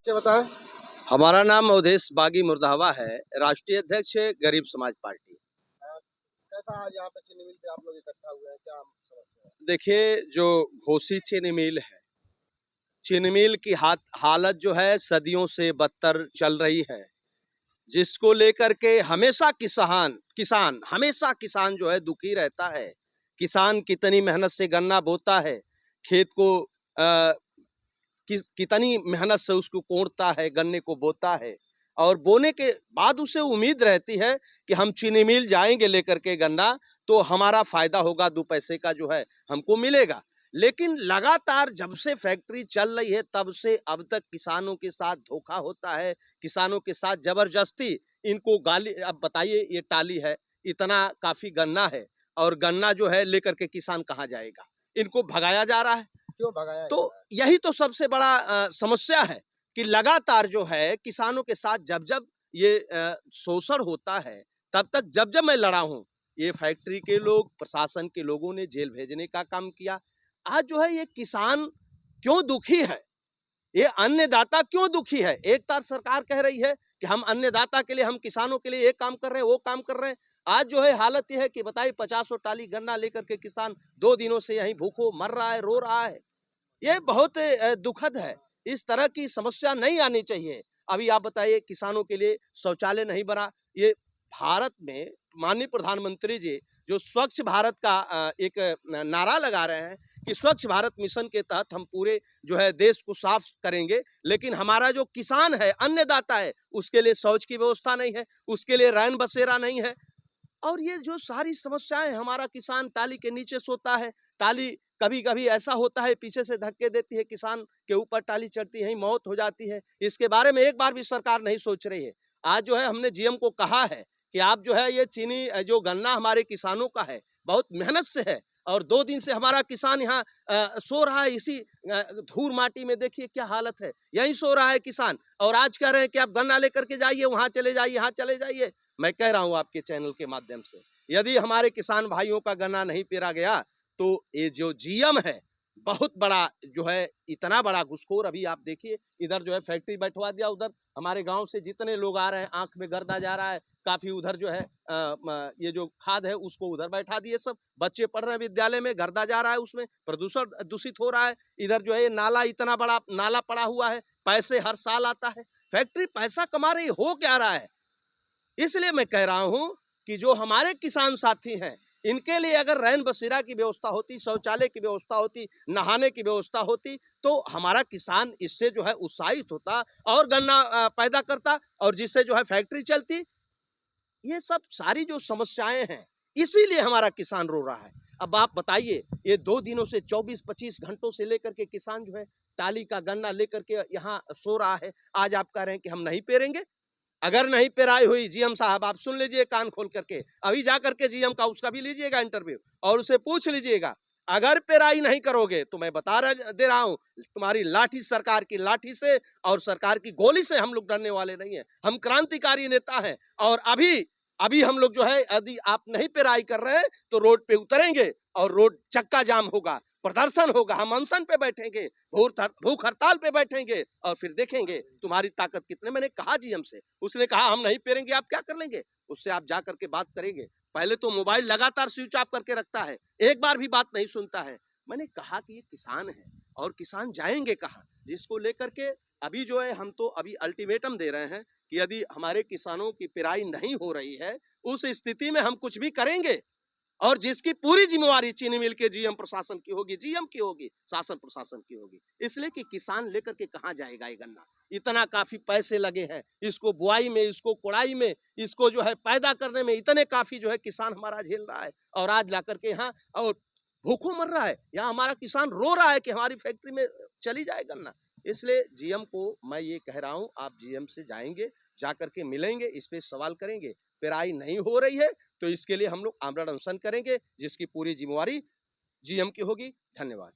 क्या बताएं। हमारा नाम अवधेश बागी मुर्दाहवा है, राष्ट्रीय अध्यक्ष है गरीब समाज पार्टी। कैसा आज यहाँ पे चीनी मिल पे आप लोग इकट्ठा हुए हैं, क्या समस्या है? देखिए, जो घोसी चीनी मिल है, चीनी मिल की हालत जो है सदियों से बदतर चल रही है, जिसको लेकर के हमेशा किसान जो है दुखी रहता है। किसान कितनी मेहनत से गन्ना बोता है, खेत को कितनी मेहनत से उसको कोड़ता है, गन्ने को बोता है, और बोने के बाद उसे उम्मीद रहती है कि हम चीनी मिल जाएंगे लेकर के गन्ना, तो हमारा फायदा होगा, 2 पैसे का जो है हमको मिलेगा। लेकिन लगातार जब से फैक्ट्री चल रही है तब से अब तक किसानों के साथ धोखा होता है, किसानों के साथ जबरदस्ती इनको गाली। अब बताइए, ये टाली है, इतना काफी गन्ना है, और गन्ना जो है लेकर के किसान कहाँ जाएगा? इनको भगाया जा रहा है। क्यों भगाया जा तो रहा है? यही तो सबसे बड़ा समस्या है कि लगातार जो है किसानों के साथ जब जब ये शोषण होता है, तब तक जब जब मैं लड़ा हूं, ये फैक्ट्री के लोग, प्रशासन के लोगों ने जेल भेजने का काम किया। आज जो है ये किसान क्यों दुखी है, ये अन्नदाता क्यों दुखी है? एक तरफ सरकार कह रही है कि हम अन्नदाता के लिए, हम किसानों के लिए ये काम कर रहे हैं, वो काम कर रहे हैं। आज जो है हालत ये है कि बताइए, 50 टाली गन्ना लेकर के किसान 2 दिनों से यहीं भूखों मर रहा है, रो रहा है। ये बहुत दुखद है। इस तरह की समस्या नहीं आनी चाहिए। अभी आप बताइए, किसानों के लिए शौचालय नहीं बना। ये भारत में माननीय प्रधानमंत्री जी जो स्वच्छ भारत का एक नारा लगा रहे हैं कि स्वच्छ भारत मिशन के तहत हम पूरे जो है देश को साफ करेंगे, लेकिन हमारा जो किसान है, अन्नदाता है, उसके लिए शौच की व्यवस्था नहीं है, उसके लिए रैन बसेरा नहीं है। और ये जो सारी समस्याएं, हमारा किसान टाली के नीचे सोता है, टाली कभी कभी ऐसा होता है पीछे से धक्के देती है, किसान के ऊपर टाली चढ़ती है, मौत हो जाती है। इसके बारे में एक बार भी सरकार नहीं सोच रही है। आज जो है हमने जीएम को कहा है कि आप जो है ये चीनी जो गन्ना हमारे किसानों का है, बहुत मेहनत से है, और 2 दिन से हमारा किसान यहाँ सो रहा है, इसी धूल माटी में। देखिए क्या हालत है, यहीं सो रहा है किसान, और आज कह रहे हैं कि आप गन्ना लेकर के जाइए, वहां चले जाइए, यहाँ चले जाइए। मैं कह रहा हूं आपके चैनल के माध्यम से, यदि हमारे किसान भाइयों का गन्ना नहीं पेरा गया, तो ये जो जीएम है, बहुत बड़ा जो है, इतना बड़ा घुसखोर। अभी आप देखिए, इधर जो है फैक्ट्री बैठवा दिया, उधर हमारे गांव से जितने लोग आ रहे हैं, आंख में गर्दा जा रहा है काफी, उधर जो है ये जो खाद है उसको उधर बैठा दिए। सब बच्चे पढ़ रहे हैं विद्यालय में, गर्दा जा रहा है, उसमें प्रदूषण दूषित हो रहा है। इधर जो है नाला, इतना बड़ा नाला पड़ा हुआ है, पैसे हर साल आता है, फैक्ट्री पैसा कमा रही, हो क्या रहा है? इसलिए मैं कह रहा हूं कि जो हमारे किसान साथी हैं, इनके लिए अगर रैन बसेरा की व्यवस्था होती, शौचालय की व्यवस्था होती, नहाने की व्यवस्था होती, तो हमारा किसान इससे जो है उत्साहित होता और गन्ना पैदा करता, और जिससे जो है फैक्ट्री चलती। ये सब सारी जो समस्याएं हैं, इसीलिए हमारा किसान रो रहा है। अब आप बताइए, ये 2 दिनों से 24-25 घंटों से लेकर के किसान जो है टाली का गन्ना लेकर के यहाँ सो रहा है। आज आप कह रहे हैं कि हम नहीं पेरेंगे। अगर नहीं पेराई हुई, जीएम साहब आप सुन लीजिए कान खोल करके, अभी जा करके जीएम का उसका भी लीजिएगा इंटरव्यू, और उसे पूछ लीजिएगा, अगर पेराई नहीं करोगे तो मैं दे रहा हूं, तुम्हारी लाठी, सरकार की लाठी से और सरकार की गोली से हम लोग डरने वाले नहीं है। हम क्रांतिकारी नेता हैं, और अभी अभी हम लोग जो है, यदि आप नहीं पेराई कर रहे हैं तो रोड पे उतरेंगे, और रोड चक्का जाम होगा, प्रदर्शन होगा, हम अनशन पे बैठेंगे, भूख हड़ताल पे बैठेंगे, और फिर देखेंगे तुम्हारी ताकत कितने। मैंने कहा जीएम से, उसने कहा हम नहीं पेरेंगे, आप क्या कर लेंगे? उससे आप जा करके बात करेंगे। पहले तो मोबाइल लगातार स्विच ऑफ करके रखता है, एक बार भी बात नहीं सुनता है। मैंने कहा कि ये किसान है, और किसान जाएंगे कहाँ? जिसको लेकर के अभी जो है, हम तो अभी अल्टीमेटम दे रहे हैं कि यदि हमारे किसानों की पेराई नहीं हो रही है, उस स्थिति में हम कुछ भी करेंगे, और जिसकी पूरी जिम्मेवारी चीनी मिल के जीएम प्रशासन की होगी, जीएम की होगी, शासन प्रशासन की होगी। इसलिए कि किसान लेकर के कहां जाएगा ये गन्ना? इतना काफी पैसे लगे हैं इसको बुआई में, इसको कोड़ाई में, इसको जो है पैदा करने में, इतने काफी जो है किसान हमारा झेल रहा है, और आज ला करके यहाँ और भूखों मर रहा है। यहाँ हमारा किसान रो रहा है कि हमारी फैक्ट्री में चली जाए गन्ना। इसलिए जीएम को मैं ये कह रहा हूँ, आप जीएम से जाएंगे, जाकर के मिलेंगे, इस पे सवाल करेंगे। पेराई नहीं हो रही है तो इसके लिए हम लोग आमरण अनशन करेंगे, जिसकी पूरी जिम्मेवारी जीएम की होगी। धन्यवाद।